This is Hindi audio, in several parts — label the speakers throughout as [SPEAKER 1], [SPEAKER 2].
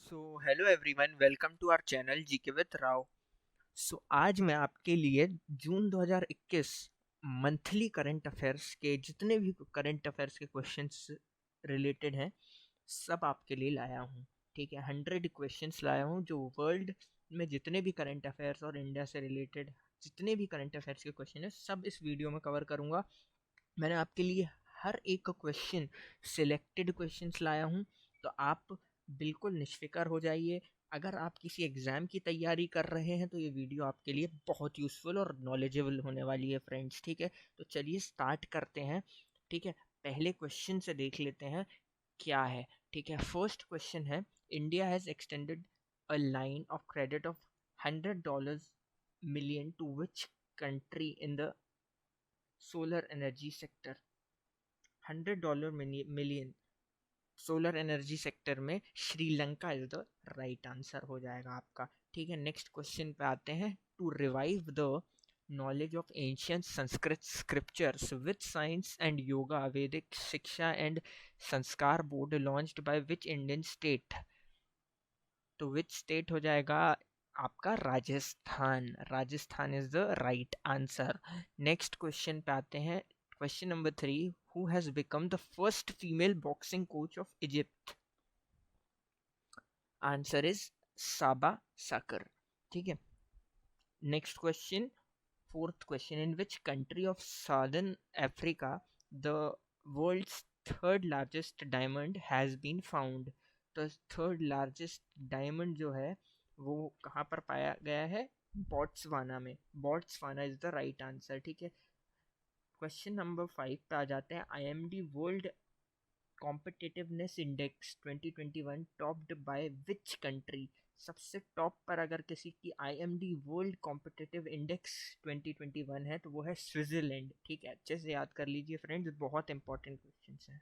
[SPEAKER 1] Hello everyone, welcome to our channel GK with Rao. आज मैं आपके लिए जून 2021 मंथली करंट अफेयर्स के जितने भी करंट अफेयर्स के क्वेश्चंस रिलेटेड हैं सब आपके लिए लाया हूँ। ठीक है, 100 क्वेश्चंस लाया हूँ जो वर्ल्ड में जितने भी करंट अफेयर्स और इंडिया से रिलेटेड जितने भी करंट अफेयर्स के क्वेश्चन हैं सब इस वीडियो में कवर करूँगा। मैंने आपके लिए हर एक क्वेश्चन सिलेक्टेड क्वेश्चंस लाया हूँ, तो आप बिल्कुल निश्फिक्र हो जाइए। अगर आप किसी एग्ज़ाम की तैयारी कर रहे हैं तो ये वीडियो आपके लिए बहुत यूज़फुल और नॉलेजेबल होने वाली है फ्रेंड्स। ठीक है, तो चलिए स्टार्ट करते हैं। ठीक है, पहले क्वेश्चन से देख लेते हैं क्या है। ठीक है, फर्स्ट क्वेश्चन है, India has extended a line of credit of $100 million to which country in the solar energy sector. $100 million solar energy sector में Sri Lanka is the right answer हो जाएगा आपका। ठीक है, नेक्स्ट क्वेश्चन पे आते हैं। To revive the knowledge of ancient Sanskrit scriptures which science and yoga Vedic Shiksha and Sanskar board launched by which Indian state. तो विच स्टेट हो जाएगा आपका Rajasthan. Rajasthan is the right answer. Next question पे आते हैं। Question number 3, who has become the first female boxing coach of Egypt. Answer is Saba Sakr. ठीक है, next question, fourth question, in which country of southern Africa the world's third largest diamond has been found. तो थर्ड लार्जेस्ट डायमंड जो है वो कहाँ पर पाया गया है? बॉट्सवाना में। बॉट्सवाना इज द राइट आंसर। ठीक है, क्वेश्चन नंबर 5 पे आ जाते हैं। IMD world competitiveness index 2021 topped by which country. सबसे टॉप पर अगर किसी की आईएमडी वर्ल्ड कॉम्पिटिटिव इंडेक्स 2021 है तो वो है स्विट्जरलैंड। ठीक है, अच्छे से याद कर लीजिए फ्रेंड्स, बहुत इंपॉर्टेंट क्वेश्चन है।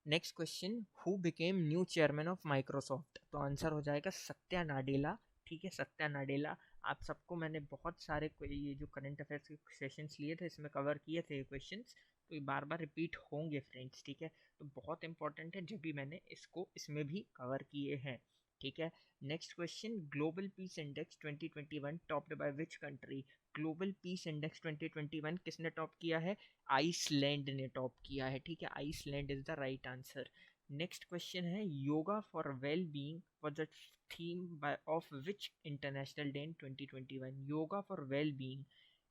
[SPEAKER 1] Next question, who became new chairman of Microsoft. तो आंसर हो जाएगा सत्या नाडेला। ठीक है, सत्या नाडेला। आप सबको मैंने बहुत सारे ये जो करंट अफेयर्स के सेशंस लिए थे इसमें कवर किए थे ये क्वेश्चंस, तो ये बार बार रिपीट होंगे फ्रेंड्स। ठीक है, तो बहुत इंपॉर्टेंट है, जब भी मैंने इसको इसमें भी कवर किए हैं। ठीक है, next question, global peace index 2021 topped by which country. Global peace index 2021 किसने टॉप किया है? आइसलैंड ने टॉप किया है। ठीक है, Iceland is the right answer. Next question है, yoga for well being was the theme by of which international day in 2021। Yoga for well being.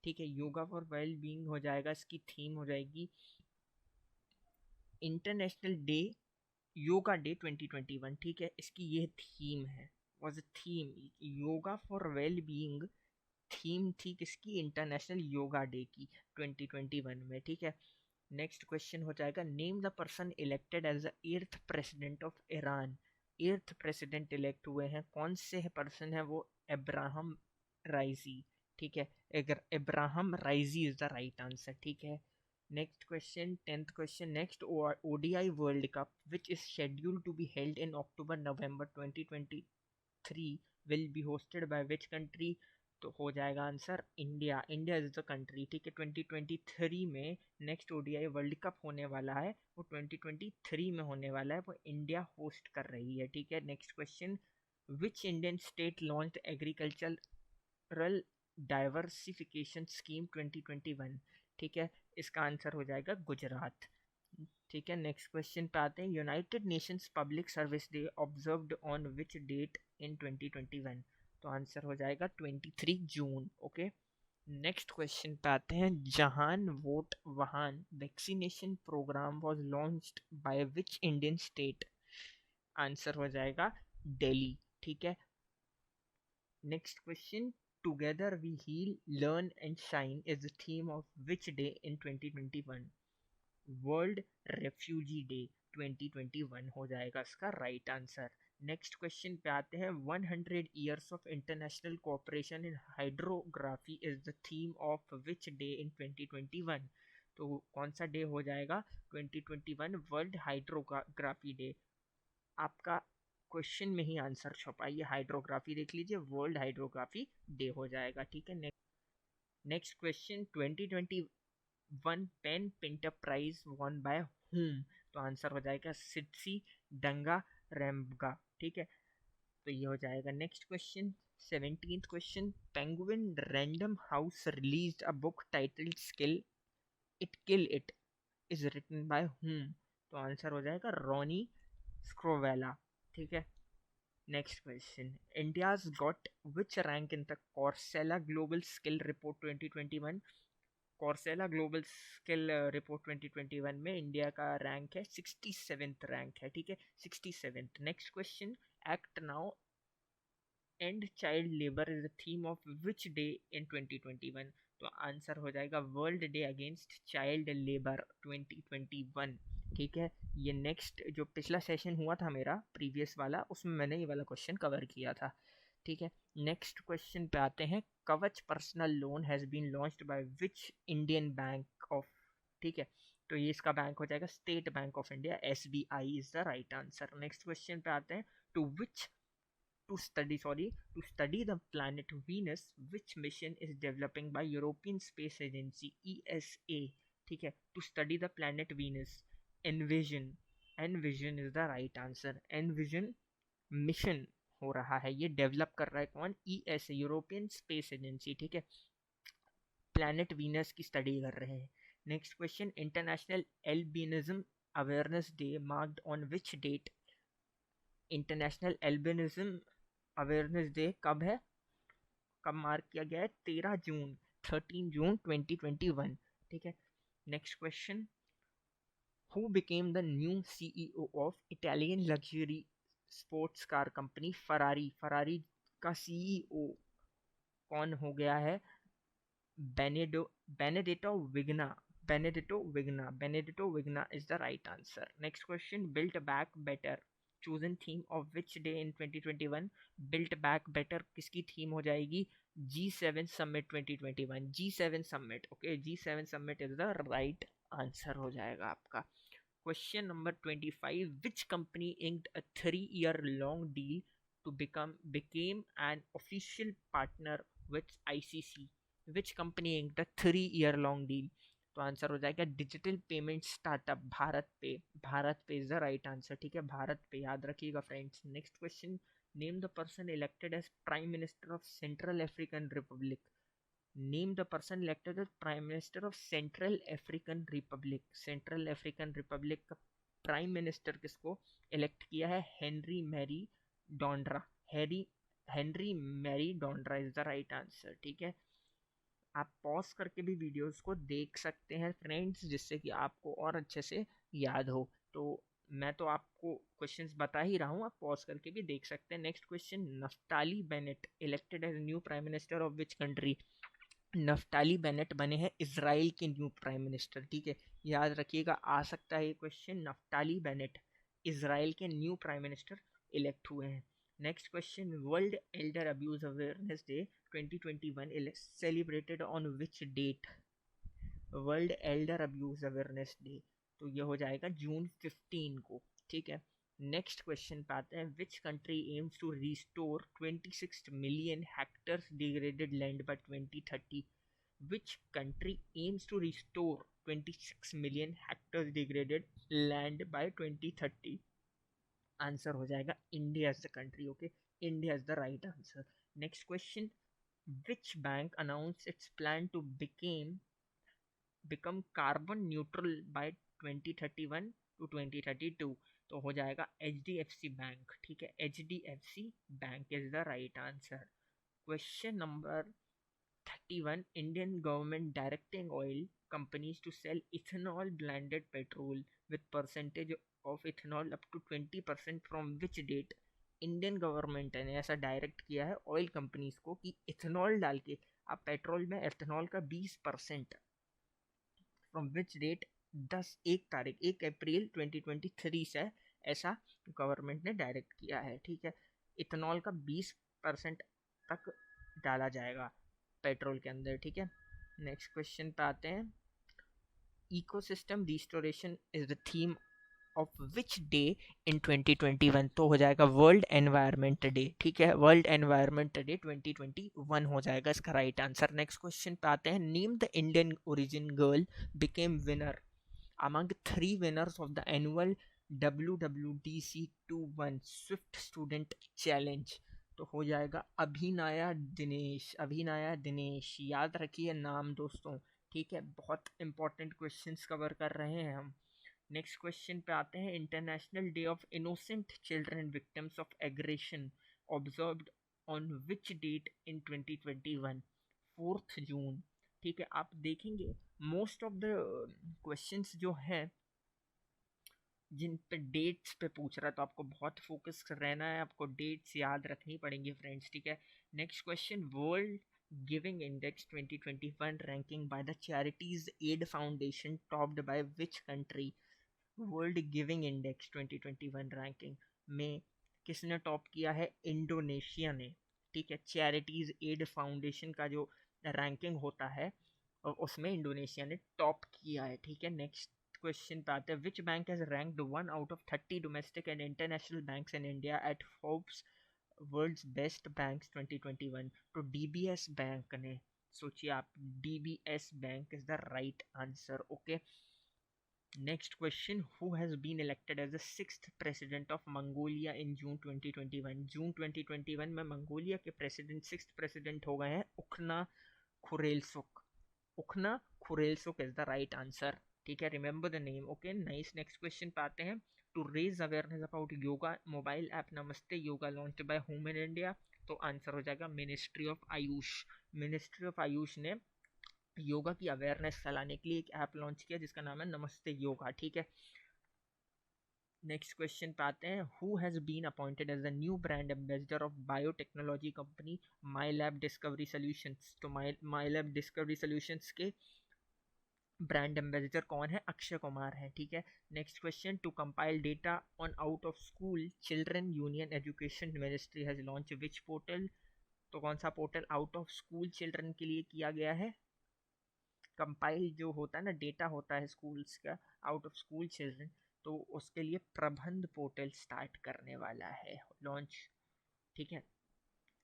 [SPEAKER 1] ठीक है, योगा फॉर वेल बीइंग हो जाएगा, इसकी थीम हो जाएगी इंटरनेशनल डे योगा डे 2021। ठीक है, इसकी ये थीम है, was a theme yoga for well being. Theme थी किसकी? इंटरनेशनल योगा डे की 2021 में। ठीक है, नेक्स्ट क्वेश्चन हो जाएगा, name the person elected as the 8th president of Iran. 8th president elect हुए हैं, कौन से पर्सन है वो? इब्राहिम राइजी। ठीक है, Ebrahim Raisi is the right answer. ठीक है, next question, 10th question, next ODI world cup which is scheduled to be held in October November 2023 will be hosted by which country. तो हो जाएगा answer India. India is the country. ठीक है, 2023 में नेक्स्ट ओडीआई वर्ल्ड कप होने वाला है, वो 2023 में होने वाला है, वो इंडिया होस्ट कर रही है। ठीक है, next question, which Indian state launched agricultural diversification scheme 2021। ठीक है, इसका आंसर हो जाएगा गुजरात। ठीक है, नेक्स्ट क्वेश्चन पे आते हैं। United Nations public service day observed on which date in 2021। तो आंसर हो जाएगा 23 जून। ओके, नेक्स्ट क्वेश्चन पे आते हैं। Jahan vote Wahan vaccination programme was launched by which Indian state. Answer हो जाएगा दिल्ली। ठीक है, next question, together we heal learn and shine is the theme of which day in 2021। World refugee day 2021 हो जाएगा इसका राइट आंसर। नेक्स्ट क्वेश्चन पे आते हैं। 100 years of international cooperation in hydrography is the theme of which day in 2021। तो कौन सा डे हो जाएगा? 2021 वर्ल्ड हाइड्रोग्राफी डे। आपका क्वेश्चन में ही आंसर छुपा है, ये हाइड्रोग्राफी देख लीजिए, वर्ल्ड हाइड्रोग्राफी डे हो जाएगा। ठीक है, next question, 2021 pen pinter prize won by whom। तो आंसर हो जाएगा सिटसी डंगा रेम्बगा, ठीक है। तो ये हो जाएगा। Next question, 17th question, Penguin Random House released a book titled kill it is written by whom? तो आंसर हो जाएगा रॉनी स्क्रोवेला, ठीक है। Next question, India's got which rank in the Coursera global skill report 2021? Coursera global skill report 2021 में इंडिया का रैंक है 67th रैंक है, ठीक है, 67th। Next question, act now and child labour is the theme of which day in 2021? तो आंसर हो जाएगा world day against child labour 2021, ठीक है। ये नेक्स्ट जो पिछला सेशन हुआ था मेरा प्रीवियस वाला, उसमें मैंने ये वाला क्वेश्चन कवर किया था, ठीक है। नेक्स्ट क्वेश्चन पे आते हैं, Kavach personal loan has been launched by which Indian bank of, ठीक है। तो ये इसका बैंक हो जाएगा state bank of India, SBI is the right answer. Next question पे आते हैं, to which to study the planet Venus, which mission is developing by European Space Agency ESA, ठीक है। to study the planet Venus, Envision is the right answer। Envision mission हो रहा है, ये डेवलप कर रहा है कौन? ESA, यूरोपियन स्पेस एजेंसी, ठीक है। प्लैनेट वीनस की स्टडी कर रहे हैं। Next question, international albinism awareness day marked on which date? International albinism awareness day कब है, कब मार्क किया गया है? 13 जून 2021, ठीक है। Next question, who became the new CEO of Italian luxury sports car company Ferrari? Ferrari का CEO कौन हो गया है? Benedetto Vigna, Benedetto Vigna is the right answer। Next question, build back better chosen theme of which day in 2021? build back better किसकी थीम हो जाएगी? G7 summit 2021, G7 summit, okay, G7 summit is the right answer हो जाएगा आपका। Question number 25, which company inked a 3-year long deal to became an official partner with ICC? Which company inked a 3-year long deal? तो आंसर हो जाएगा डिजिटल पेमेंट स्टार्टअप भारत पे, भारत पे इज द राइट आंसर, ठीक है, भारत पे, याद रखिएगा friends. Next question, name the person elected as prime minister of central African republic? Name the person elected as prime minister of central African republic. Central African republic का प्राइम मिनिस्टर किसको इलेक्ट किया है? Henri Marie Dondra, Henri Marie Dondra is the right answer, ठीक है। आप पॉज करके भी वीडियोस को देख सकते हैं फ्रेंड्स, जिससे कि आपको और अच्छे से याद हो। तो मैं तो आपको क्वेश्चंस बता ही रहा हूँ, आप पॉज करके भी देख सकते हैं। Next question, Naftali Bennett elected as new prime minister of which country? Naftali Bennett बने हैं इजराइल के न्यू प्राइम मिनिस्टर, ठीक है, याद रखिएगा, आ सकता है ये क्वेश्चन। नफ्ताली बेनेट इजराइल के न्यू प्राइम मिनिस्टर इलेक्ट हुए हैं। Next question, world Elder abuse awareness day 2021 is celebrated on which date? World Elder abuse awareness day, तो ये हो जाएगा जून 15 को, ठीक है। नेक्स्ट क्वेश्चन पे आते हैं, which country aims to restore 26 million hectares degraded land by 2030? Which country aims to restore 26 million hectares degraded land by 2030? Answer हो जाएगा India is the country, okay, India is the right answer. Next question, which bank announced its plan to become carbon neutral by 2031 to 2032? तो हो जाएगा HDFC बैंक, ठीक है, HDFC bank is the right answer. Question number 31, Indian government directing oil companies to sell ethanol blended petrol with percentage of ethanol up to 20% from which date? Indian government ने ऐसा डायरेक्ट किया है ऑयल कंपनीज को कि इथेनॉल डाल के आप पेट्रोल में इथेनॉल का 20% फ्रॉम विच डेट? 1 अप्रैल 2023 से ऐसा गवर्नमेंट ने डायरेक्ट किया है, ठीक है, इथेनॉल का 20% तक डाला जाएगा पेट्रोल के अंदर, ठीक है। नेक्स्ट क्वेश्चन पे आते हैं, ecosystem restoration is the theme of which day in 2021? तो हो जाएगा वर्ल्ड एनवायरनमेंट डे, ठीक है, वर्ल्ड एनवायरनमेंट डे 2021 हो जाएगा इसका राइट आंसर। नेक्स्ट क्वेश्चन पे आते हैं, name the Indian origin girl became winner among 3 winners of the annual WWDC21 Swift Student Challenge। तो हो जाएगा अभिनाया दिनेश, याद रखिए नाम दोस्तों, ठीक है। बहुत इंपॉर्टेंट क्वेश्चंस कवर कर रहे हैं हम। नेक्स्ट क्वेश्चन पे आते हैं। International day of innocent children victims of aggression observed on which date in 2021? 4 June, ठीक है। आप देखेंगे मोस्ट ऑफ द क्वेश्चंस जो हैं जिन पे डेट्स पे पूछ रहा है, तो आपको बहुत फोकस रहना है, आपको डेट्स याद रखनी पड़ेंगी फ्रेंड्स, ठीक है। Next question, world giving index 2021 ranking by the charities aid foundation topped by which country? World giving index 2021 ranking में किसने टॉप किया है? इंडोनेशिया ने, ठीक है। चैरिटीज एड फाउंडेशन का जो रैंकिंग होता है उसमें इंडोनेशिया ने टॉप किया है, ठीक है। नेक्स्ट क्वेश्चन पे आते हैं। Which bank has ranked 1 out of 30 domestic and international banks in India at Forbes world's best banks 2021? तो डीबीएस बैंक ने, सोचिए आप, DBS bank is the right answer, okay. Next question, who has been elected as the 6th president of Mongolia in June 2021? जून 2021 में मंगोलिया के प्रेसिडेंट 6th प्रेसिडेंट हो गए हैं Ukhnaa Khurelsukh. Ukhnaa Khurelsukh is the right answer, ठीक है। Remember the name, okay. Nice. Next question पे आते हैं। To raise awareness about yoga, mobile app Namaste yoga launched by whom in India? तो आंसर हो जाएगा ministry of AYUSH. Ministry of AYUSH ने योगा की अवेयरनेस फैलाने के लिए एक ऐप लॉन्च किया जिसका नाम है नमस्ते योगा, ठीक है। नेक्स्ट क्वेश्चन पे आते हैं। Who has been appointed as the new brand ambassador of biotechnology company Mylab Discovery Solutions? तो माई लैब डिस्कवरी सोल्यूशंस के ब्रांड एम्बेसडर कौन है? अक्षय कुमार है, ठीक है। Next question, to compile data on out of school children union education ministry has launch which portal? तो कौन सा portal out of school children के लिए किया गया है? कंपाइल जो होता है ना, डेटा होता है स्कूल्स का आउट ऑफ स्कूल चिल्ड्रन, तो उसके लिए प्रबंध पोर्टल स्टार्ट करने वाला है लॉन्च, ठीक है।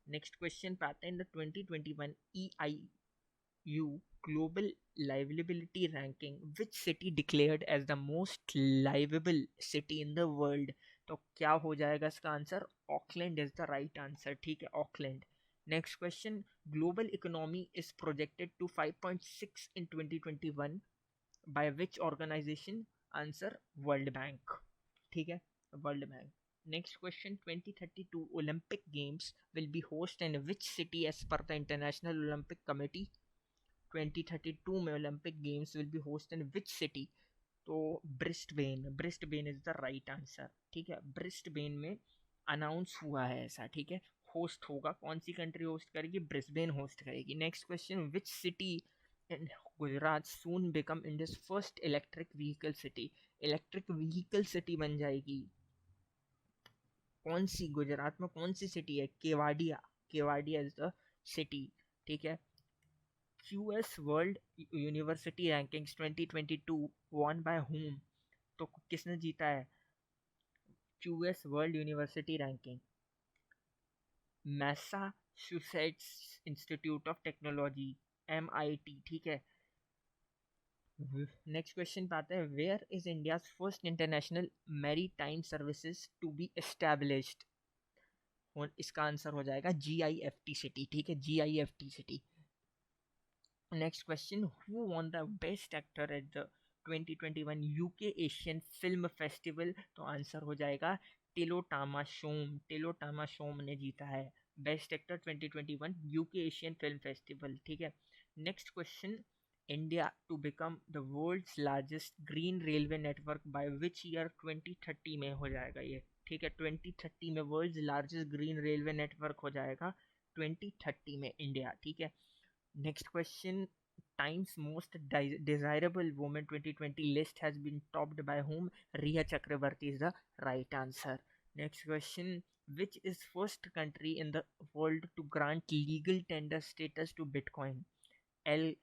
[SPEAKER 1] नेक्स्ट क्वेश्चन पे आते हैं। In the 2021 EIU global liveability ranking which city declared as the most liveable city in the world? तो क्या हो जाएगा इसका answer? Auckland is the right answer, ठीक है, Auckland. Next question, global economy is projected to 5.6 in 2021 by which organization? Answer, World Bank, ठीक है, World Bank. Next question, 2032 Olympic Games will be hosted in which city as per the International Olympic Committee? 2032 में Olympic Games will be hosted in which city? तो Brisbane is the right answer, ठीक है। ब्रिस्बेन में अनाउंस हुआ है ऐसा, ठीक है। होस्ट होगा, कौन सी कंट्री होस्ट करेगी? ब्रिस्बेन होस्ट करेगी। Next question, which city in Gujarat soon become India's first electric vehicle city? Electric vehicle city बन जाएगी कौन सी? गुजरात में कौन सी सिटी है? Kevadia, Kevadia is the city, ठीक है। QS world university rankings 2022 won by whom? तो किसने जीता है QS world university ranking? Massachusetts Institute of Technology, MIT, ठीक है। नेक्स्ट क्वेश्चन पे आते हैं। Where is India's first international maritime services to be established? इसका आंसर हो जाएगा GIFT सिटी, ठीक है, GIFT city. Next question, who won the best actor at the 2021 UK Asian film festival? तो आंसर हो जाएगा टिलोटामा शोम ने जीता है best actor 2021 UK Asian film festival, ठीक है। Next question, India to become the world's largest green railway network by which year? 2030 में हो जाएगा ये, ठीक है। 2030 में world's largest green railway network हो जाएगा 2030 में इंडिया, ठीक है। Next question, Times Most Desirable Woman 2020 list has been topped by whom? Riya Chakrabarti is the right answer. Next question, which is first country in the world to grant legal tender status to Bitcoin? El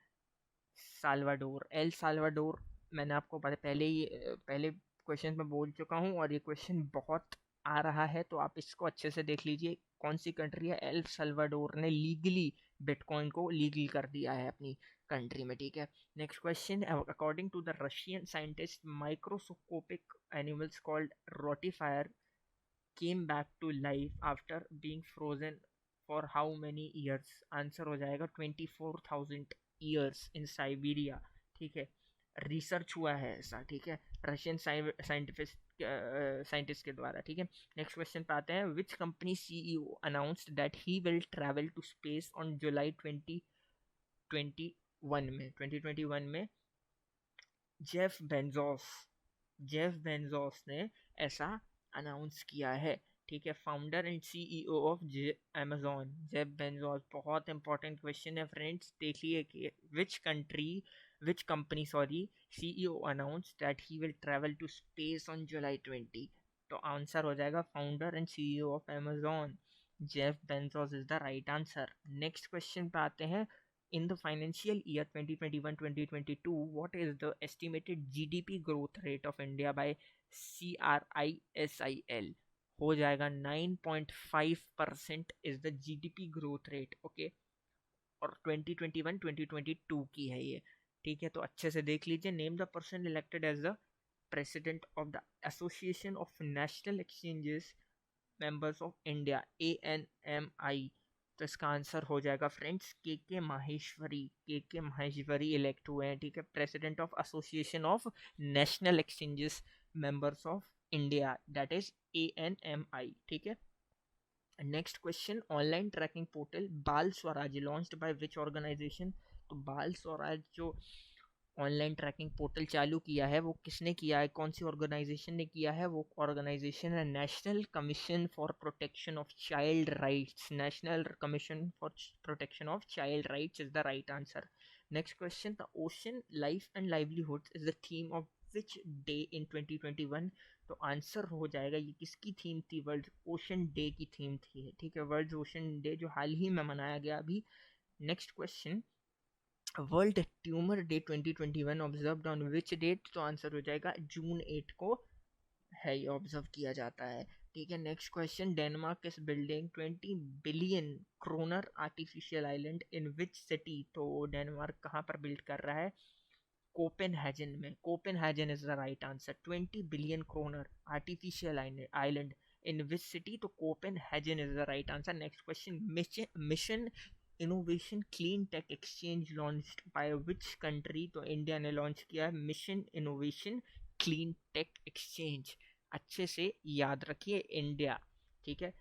[SPEAKER 1] Salvador. El Salvador मैंने आपको पहले क्वेश्चन में बोल चुका हूँ, और ये क्वेश्चन बहुत आ रहा है, तो आप इसको अच्छे से देख लीजिए। कौन सी कंट्री है? एल सल्वाडोर ने लीगली बिटकॉइन को लीगल कर दिया है अपनी कंट्री में, ठीक है। Next question, according to the Russian scientist, microscopic animals called rotifer came back to life after being frozen for how many years? Answer हो जाएगा 24,000 years in Siberia, ठीक है। रिसर्च हुआ है ऐसा, ठीक है, रशियन साइंटिस्ट के द्वारा, ठीक है। नेक्स्ट क्वेश्चन पे आते हैं, which company CEO announced that he will travel to space on July 2021 में जेफ बेंजोस जेफ बेंजोस ने ऐसा अनाउंस किया है, ठीक है। Founder and CEO of Amazon, Jeff Bezos. बहुत इंपॉर्टेंट क्वेश्चन है फ्रेंड्स, देखिए कि which company CEO announce that he will travel to space on July 20। तो आंसर हो जाएगा founder and CEO of Amazon, Jeff Bezos is the right answer. Next question पे आते हैं, in the financial year 2021-2022, what is the estimated GDP growth rate of India by CRISIL? हो जाएगा 9.5% is the GDP growth rate, okay. और 2021-2022 की है ये, ठीक है। तो अच्छे से देख लीजिए, name the person elected as the president of the association of national exchanges members of India, ANMI। तो इसका आंसर हो जाएगा फ्रेंड्स के माहेश्वरी इलेक्ट हुए हैं, ठीक है, president of association of national exchanges members of India, that is ANMI, ठीक है। Next question, online tracking portal Bal Swaraj launched by which organisation? तो बाल स्वराज जो ऑनलाइन ट्रैकिंग पोर्टल चालू किया है वो किसने किया है, कौन सी ऑर्गेनाइजेशन ने किया है? वो ऑर्गेनाइजेशन है national commission for protection of child rights, national commission for protection of child rights is the right answer. Next question, the ocean life and livelihood is the theme of which day in 2021? तो आंसर हो जाएगा, ये किसकी थीम थी? वर्ल्ड ओशन डे की थीम थी, ठीक है, वर्ल्ड ओशन डे जो हाल ही में मनाया गया अभी। Next question, world tumour day 2021 observed on which date? तो आंसर हो जाएगा जून 8 को है ये ऑब्जर्व किया जाता है, ठीक है। Next question, Denmark is building 20 billion kroner artificial island in which city? तो डेनमार्क कहाँ पर बिल्ड कर रहा है? कोपेनहेगन में, Copenhagen is the right answer. 20 billion kroner artificial island in which city? तो Copenhagen is the right answer. Next question, mission innovation clean tech exchange launched by which country? तो इंडिया ने लॉन्च किया है mission innovation clean tech exchange, अच्छे से याद रखिए, इंडिया, ठीक है।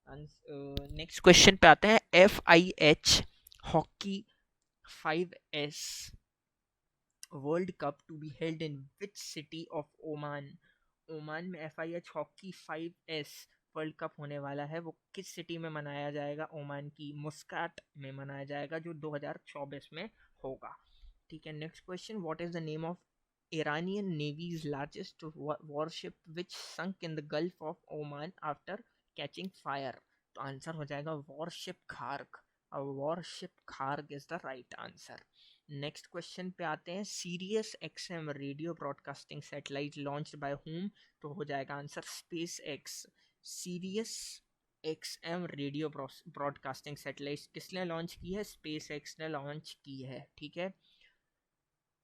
[SPEAKER 1] नेक्स्ट क्वेश्चन पे आते हैं, FIH hockey 5S world cup to be held in which city of Oman? Oman में FIH hockey 5S world cup होने वाला है, वो किस सिटी में मनाया जाएगा? ओमान की मुस्काट में मनाया जाएगा, जो 2024 में होगा, ठीक है। Next question, what is the name of Iranian Navy's largest warship which sunk in the Gulf of Oman after catching fire? तो आंसर हो जाएगा वॉरशिप खार्ग, और worship Kharg is the right answer. Next question पे आते हैं, serious XM radio broadcasting satellite launched by whom? तो हो जाएगा answer space x. Serious XM radio broadcasting satellite किसने लॉन्च की है? स्पेस एक्स ने लॉन्च की है, ठीक है।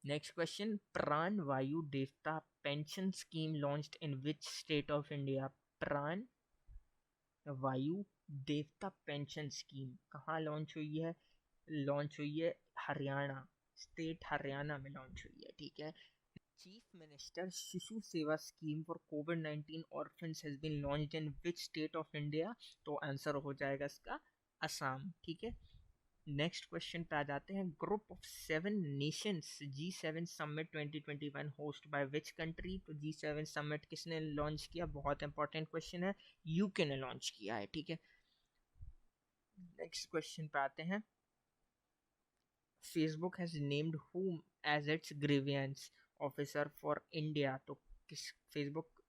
[SPEAKER 1] नेक्स्ट क्वेश्चन, प्राण वायु देवता pension scheme launched in which state of India? प्राण वायु देवता पेंशन स्कीम कहाँ लॉन्च हुई है? लॉन्च हुई है हरियाणा, स्टेट हरियाणा में लॉन्च हुई है, ठीक है। Chief minister Shishu Seva scheme for कोविड-19 orphans has been launched in which state of India? तो आंसर हो जाएगा इसका असम, ठीक है। नेक्स्ट क्वेश्चन पे आ जाते हैं, group of 7 nations G7 summit 2021 host by which country? तो G7 समिट किसने लॉन्च किया? बहुत इंपॉर्टेंट क्वेश्चन है, यूके ने लॉन्च किया है, ठीक है। नेक्स्ट क्वेश्चन पे आते हैं, Facebook has named whom as its grievance officer for India? तो किस Facebook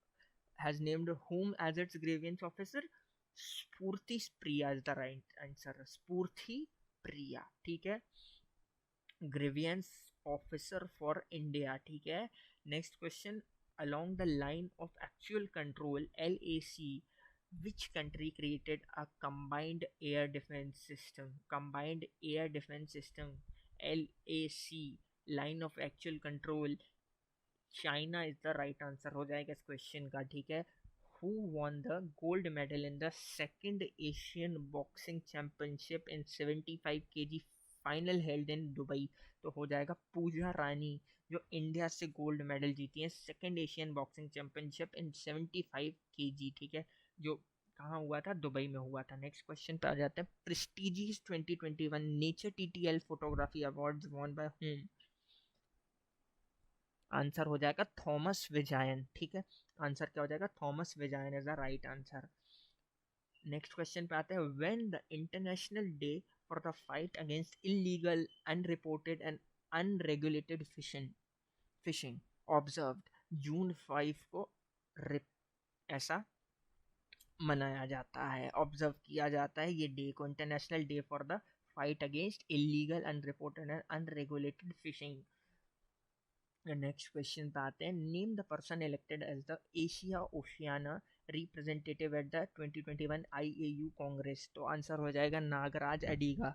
[SPEAKER 1] has named whom as its grievance officer? Spoorthi Priya is the right answer, Spoorthi Priya, ठीक है, ग्रीवियंस ऑफिसर फॉर इंडिया, ठीक है। Next question, along the line of actual control LAC, which country created a combined air defense system? Combined air defense system, LAC, line of actual control. China is the right answer हो जाएगा इस क्वेश्चन का, ठीक है। Who won the gold medal in the second Asian boxing championship in 75 KG final held in Dubai? तो हो जाएगा पूजा रानी, जो इंडिया से गोल्ड मेडल जीती है सेकंड एशियन बॉक्सिंग चैंपियनशिप इन 75 केजी, ठीक है, जो कहाँ हुआ था? दुबई में हुआ था। नेक्स्ट क्वेश्चन पे आ जाते हैं। Prestigious 2021 nature TTL photography awards won by home? Answer हो जाएगा थॉमस विजायन, ठीक है। आंसर क्या हो जाएगा? Thomas Vijayan is the right answer. Next question पे आते हैं। When the international day for the fight against illegal unreported and unregulated fishing observed? June 5 को ऐसा मनाया जाता है, ऑब्जर्व किया जाता है ये डे को, international day for the fight against illegal unreported and unregulated fishing. Next question पे आते हैं। Name the person elected as the Asia Oceania representative at the 2021 IAU congress? तो आंसर हो जाएगा Nagaraj Adiga.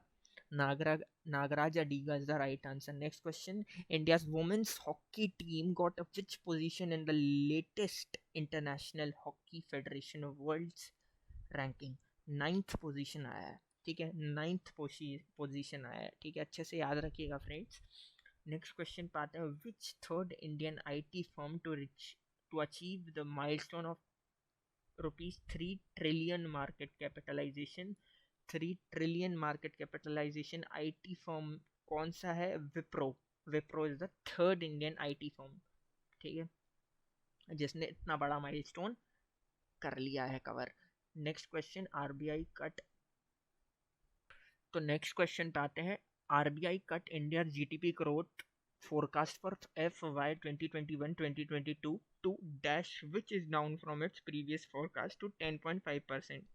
[SPEAKER 1] Nagaraj Adiga is the right answer. Next question. India's women's hockey team got which position in the latest international hockey federation world's ranking? 9th position आया है, ठीक है, 9th पोजीशन आया है, ठीक है, अच्छे से याद रखिएगा फ्रेंड्स। नेक्स्ट क्वेश्चन पे आते हैं। Which third Indian IT firm to achieve the milestone of ₹3 trillion market capitalisation? 3 trillion market capitalisation IT firm कौन सा है? Wipro is the third Indian IT firm, ठीक है, जिसने इतना बड़ा माइलस्टोन कर लिया है cover. Next question. RBI cut, तो नेक्स्ट क्वेश्चन पे आते हैं। RBI cut India GDP growth forecast for FY 2021-2022 to dash, which is down from its previous forecast to 10.5%।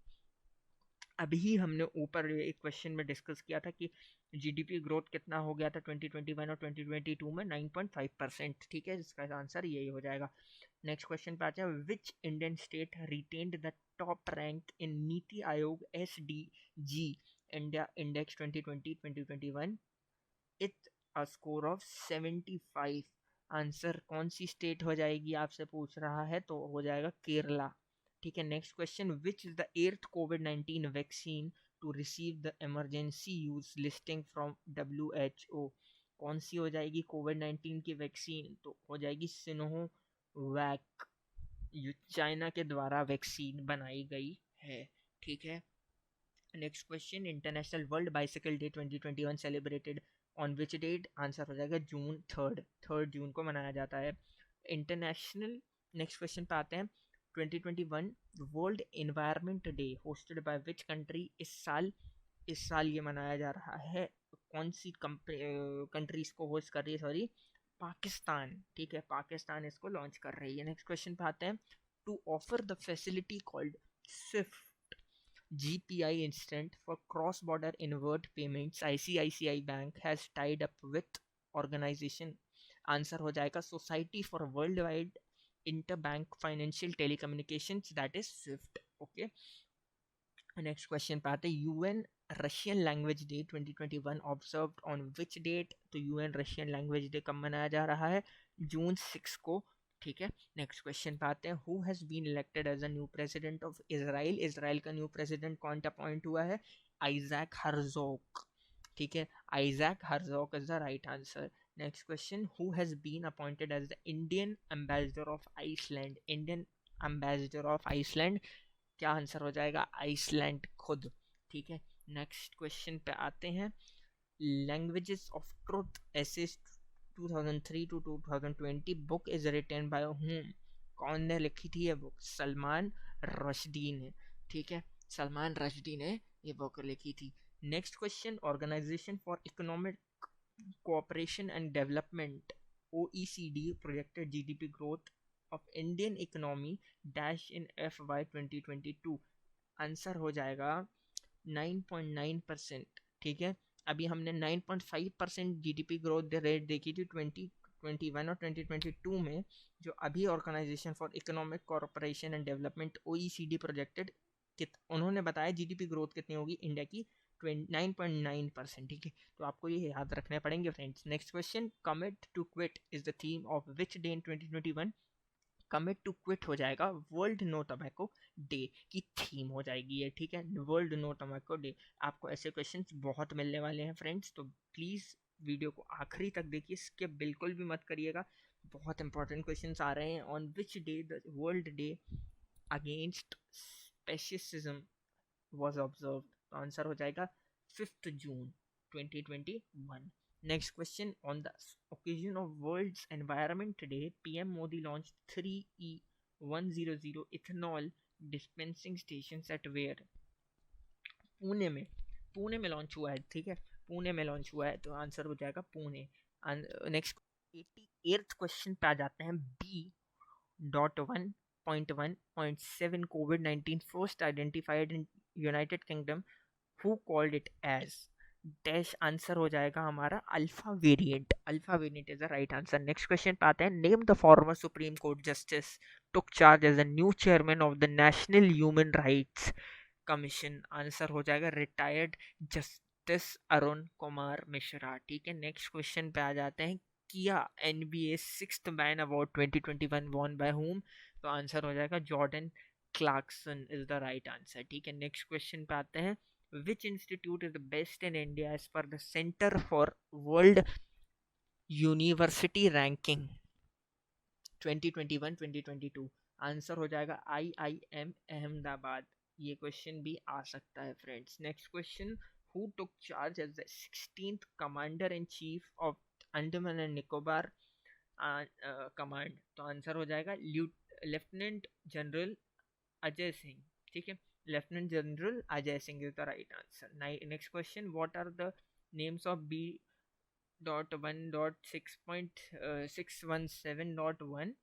[SPEAKER 1] अभी हमने ऊपर एक क्वेश्चन में डिस्कस किया था कि GDP ग्रोथ कितना हो गया था 2021 और 2022 में? 9.5%, ठीक है, जिसका आंसर यही हो जाएगा। नेक्स्ट क्वेश्चन पे आते हैं। विच Indian state retained the top rank in NITI Aayog SDG India index 2020-2021 इथ अ स्कोर ऑफ 75? आंसर कौन सी स्टेट हो जाएगी आपसे पूछ रहा है, तो हो जाएगा केरला, ठीक है। Next question. Which is the 8th COVID-19 vaccine to receive the emergency use listing from WHO? कौन सी हो जाएगी COVID-19 की वैक्सीन? तो हो जाएगी सिनोवैक, जो चाइना के द्वारा वैक्सीन बनाई गई है, ठीक है। Next question. International world bicycle day 2021 celebrated on which date? Answer हो जाएगा जून 3 जून को मनाया जाता है इंटरनेशनल। नेक्स्ट क्वेश्चन पे आते हैं। 2021 world environment day hosted by which country? इस साल ये मनाया जा रहा है, कौन सी कंट्री इसको होस्ट कर रही है? सॉरी, पाकिस्तान, ठीक है, पाकिस्तान इसको लॉन्च कर रही है। नेक्स्ट क्वेश्चन पे आते हैं। To offer the facility called swift GPI instant for cross-border invert payments, ICICI Bank has tied up with organization? Answer हो जाएगा society for world wide interbank financial telecommunications, that is swift, okay. Next question पे आते हैं। UN Russian language day 2021 observed on which date? तो UN रशियन लैंग्वेज डे कब मनाया जा रहा है? जून 6 को, ठीक है। नेक्स्ट क्वेश्चन पे आते हैं। Who has been elected as a new president of Israel? Israel का न्यू प्रेसिडेंट कौन अपॉइंट हुआ है? आइजैक हर्जोग, ठीक है, Isaac Herzog is the right answer. Next question. Who has been appointed as the Indian ambassador of Iceland? Indian ambassador of Iceland, क्या आंसर हो जाएगा? आइसलैंड खुद, ठीक है। नेक्स्ट क्वेश्चन पे आते हैं। Languages of truth essays 2003 to 2020 book is written by whom? कौन ने लिखी थी ये बुक? सलमान रश्दी ने, ठीक है, सलमान रश्दी ने ये बुक लिखी थी। Next question. Organisation for economic cooperation and development OECD projected GDP growth of Indian economy dash in FY 2022? Answer हो जाएगा 9.9%, ठीक है। अभी हमने 9.5% GDP ग्रोथ रेट देखी थी 2021 और 2022 में जो अभी organisation for economic corporation and development OECD projected उन्होंने बताया जीडीपी ग्रोथ कितनी होगी इंडिया की 9.9%। ठीक है, तो आपको ये याद रखने पड़ेंगे friends. Next question, commit to quit is the theme of which day in 2021? Commit to quit हो जाएगा वर्ल्ड नो टोबैको डे की थीम हो जाएगी ये। ठीक है, वर्ल्ड नो टोबैको डे। आपको ऐसे क्वेश्चंस बहुत मिलने वाले हैं फ्रेंड्स, तो प्लीज़ वीडियो को आखिरी तक देखिए, स्किप बिल्कुल भी मत करिएगा। बहुत इंपॉर्टेंट क्वेश्चंस आ रहे हैं। On which day the world day against speciesism was observed? तो आंसर हो जाएगा 5th June 2021। Next question, on the occasion of World's Environment Day, PM Modi launched 3E100 ethanol dispensing stations at where? Pune में, पुणे में लॉन्च हुआ है। ठीक है, पुणे में लॉन्च हुआ है, तो आंसर हो जाएगा पुणे। नेक्स्ट 88th क्वेश्चन पे आ जाते हैं। B.1.1.7 COVID-19 first identified in United Kingdom, who called it as dash? Answer हो जाएगा हमारा alpha variant. Alpha variant is the right answer. Next question पे आते हैं। Name the former supreme court justice took charge as the new chairman of the national human rights commission. Answer हो जाएगा रिटायर्ड जस्टिस अरुण कुमार मिश्रा। ठीक है, नेक्स्ट क्वेश्चन पे आ जाते हैं। किया NBA 6th ban award 2021 won by whom? तो आंसर हो जाएगा Jordan Clarkson is the right answer. ठीक है, नेक्स्ट क्वेश्चन पे आते हैं। Which institute is the best in India as per the Center for World University Ranking 2021-2022? Answer हो जाएगा IIM अहमदाबाद। ये क्वेश्चन भी आ सकता है friends. Next question, who took charge as the 16th Commander in Chief of Andaman and Nicobar Command? तो आंसर हो जाएगा लेफ्टिनेंट जनरल अजय सिंह। ठीक है, lieutenant general Ajay Singh is the right answer. Next question, what are the names of B.1.6.617.1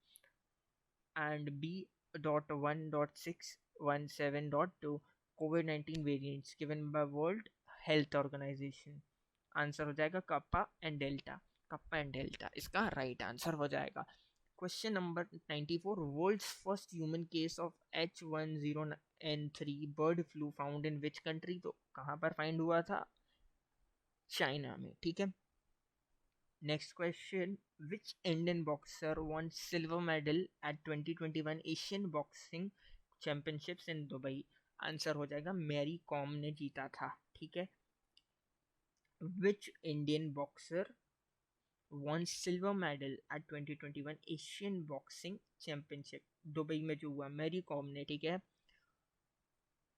[SPEAKER 1] and B.1.617.2 COVID-19 variants given by World Health Organization? Answer हो जाएगा kappa and delta. Kappa and delta इसका राइट आंसर हो जाएगा। Question number 94, world's first human case of H1N3 bird flu found in which country? तो कहाँ पर फाइंड हुआ था? चाइना में। ठीक है, next question, which Indian boxer won silver medal at 2021 Asian boxing championships in Dubai? Answer हो जाएगा मैरी कॉम ने जीता था। ठीक है, which Indian boxer won silver medal at 2021 Asian boxing championship Dubai में जो हुआ? मैरी कॉम ने। ठीक है,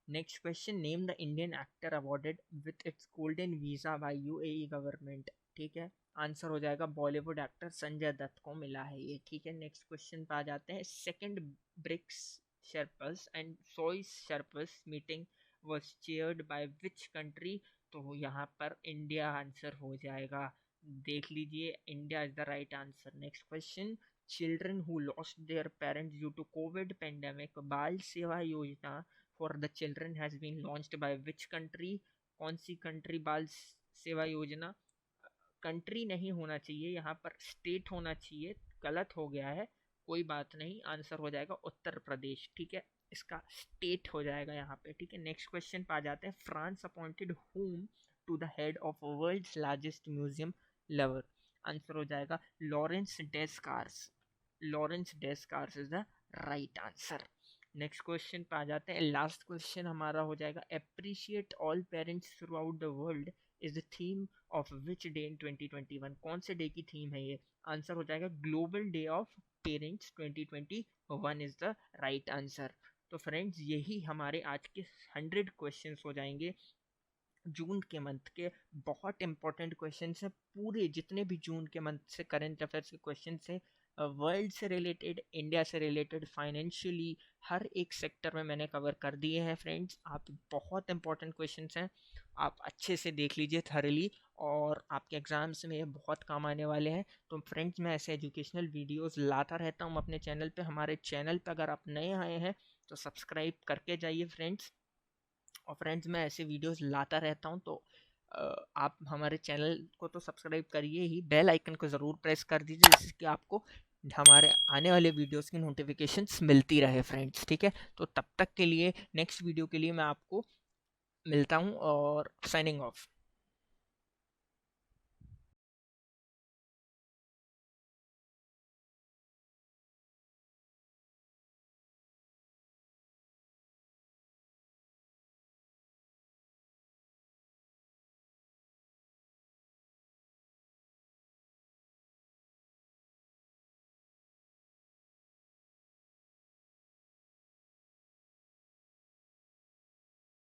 [SPEAKER 1] next question, name the Indian actor awarded with its golden visa by UAE government? ठीक है, आंसर हो जाएगा बॉलीवुड एक्टर संजय दत्त को मिला है ये। ठीक है, नेक्स्ट क्वेश्चन पे आ जाते हैं। Second BRICS sherpas and sous sherpas meeting was chaired by which country? तो यहाँ पर इंडिया आंसर हो जाएगा। देख लीजिए, India is the right answer. Next question, children who lost their parents due to covid pandemic Bal Seva Yojana for the children has been launched by which country? कौन सी कंट्री बाल सेवा योजना? कंट्री नहीं होना चाहिए यहाँ पर, स्टेट होना चाहिए। गलत हो गया है, कोई बात नहीं। आंसर हो जाएगा उत्तर प्रदेश। ठीक है, इसका स्टेट हो जाएगा यहाँ पे। ठीक है, नेक्स्ट क्वेश्चन पे आ जाते हैं। France appointed whom to the head of world's largest museum Louvre? Answer हो जाएगा Laurence des Cars. Laurence des Cars is the right answer. Next question पे आ जाते हैं। लास्ट क्वेश्चन हमारा हो जाएगा। Appreciate all parents throughout the world is the theme of which day in 2021? कौन से डे की थीम है ये? आंसर हो जाएगा global day of parents 2021 is the right answer. तो फ्रेंड्स, यही हमारे आज के 100 क्वेश्चंस हो जाएंगे जून के मंथ के। बहुत इंपॉर्टेंट क्वेश्चंस हैं, पूरे जितने भी जून के मंथ से करंट अफेयर्स के क्वेश्चंस हैं, वर्ल्ड से रिलेटेड, इंडिया से रिलेटेड, फाइनेंशियली, हर एक सेक्टर में मैंने कवर कर दिए हैं फ्रेंड्स। आप बहुत इंपॉर्टेंट क्वेश्चंस हैं, आप अच्छे से देख लीजिए थरली, और आपके एग्जाम्स में ये बहुत काम आने वाले हैं। तो फ्रेंड्स, मैं ऐसे एजुकेशनल वीडियोस लाता रहता हूँ अपने चैनल पे। हमारे चैनल पे अगर आप नए आए हैं तो सब्सक्राइब करके जाइए फ्रेंड्स। और फ्रेंड्स, मैं ऐसे वीडियोस लाता रहता हूँ, तो आप हमारे चैनल को तो सब्सक्राइब करिए ही, बेल आइकन को ज़रूर प्रेस कर दीजिए जिससे कि आपको हमारे आने वाले वीडियोस की नोटिफिकेशंस मिलती रहे फ्रेंड्स, ठीक है। तो तब तक के लिए नेक्स्ट वीडियो के लिए मैं आपको मिलता हूँ और साइनिंग ऑफ।